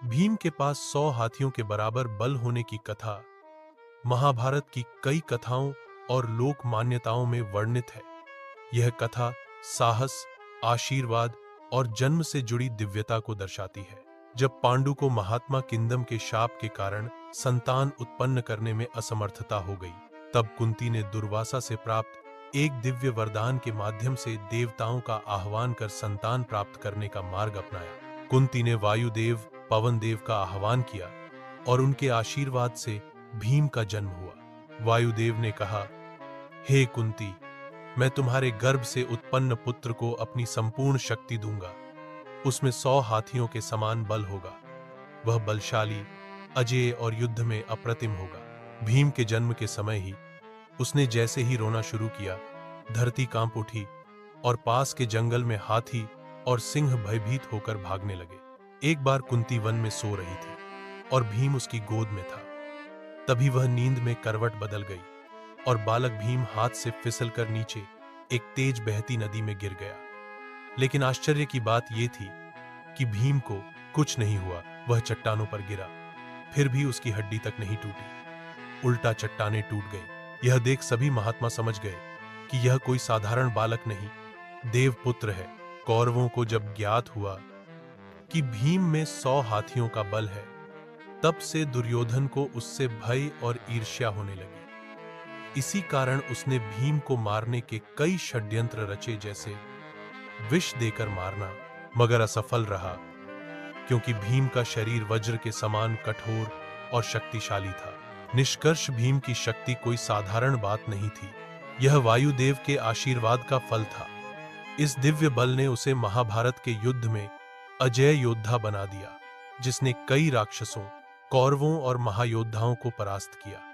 भीम के पास 100 हाथियों के बराबर बल होने की कथा महाभारत की कई कथाओं और लोक मान्यताओं में वर्णित है। यह कथा साहस, आशीर्वाद और जन्म से जुड़ी दिव्यता को दर्शाती है। जब पांडु को महात्मा किंदम के शाप के कारण संतान उत्पन्न करने में असमर्थता हो गई, तब कुंती ने दुर्वासा से प्राप्त एक दिव्य वरदान के माध्यम से देवताओं का आह्वान कर संतान प्राप्त करने का मार्ग अपनाया। कुंती ने वायुदेव, पवन देव का आह्वान किया और उनके आशीर्वाद से भीम का जन्म हुआ। वायुदेव ने कहा, हे कुंती, मैं तुम्हारे गर्भ से उत्पन्न पुत्र को अपनी संपूर्ण शक्ति दूंगा। उसमें 100 हाथियों के समान बल होगा। वह बलशाली, अजेय और युद्ध में अप्रतिम होगा। भीम के जन्म के समय ही उसने जैसे ही रोना शुरू किया, धरती कांप उठी और पास के जंगल में हाथी और सिंह भयभीत होकर भागने लगे। एक बार कुंती वन में सो रही थी और भीम उसकी गोद में था। तभी वह नींद में करवट बदल गई और बालक भीम हाथ से फिसलकर नीचे एक तेज बहती नदी में गिर गया। लेकिन आश्चर्य की बात यह थी कि भीम को कुछ नहीं हुआ। वह चट्टानों पर गिरा, फिर भी उसकी हड्डी तक नहीं टूटी, उल्टा चट्टानें टूट गई। यह देख सभी महात्मा समझ गए कि यह कोई साधारण बालक नहीं, देवपुत्र है। कौरवों को जब ज्ञात हुआ कि भीम में 100 हाथियों का बल है, तब से दुर्योधन को उससे भय और ईर्ष्या होने लगी। इसी कारण उसने भीम को मारने के कई षड्यंत्र रचे, जैसे विष देकर मारना, मगर असफल रहा क्योंकि भीम का शरीर वज्र के समान कठोर और शक्तिशाली था। निष्कर्ष, भीम की शक्ति कोई साधारण बात नहीं थी, यह वायुदेव के आशीर्वाद का फल था। इस दिव्य बल ने उसे महाभारत के युद्ध में अजेय योद्धा बना दिया, जिसने कई राक्षसों, कौरवों और महायोद्धाओं को परास्त किया।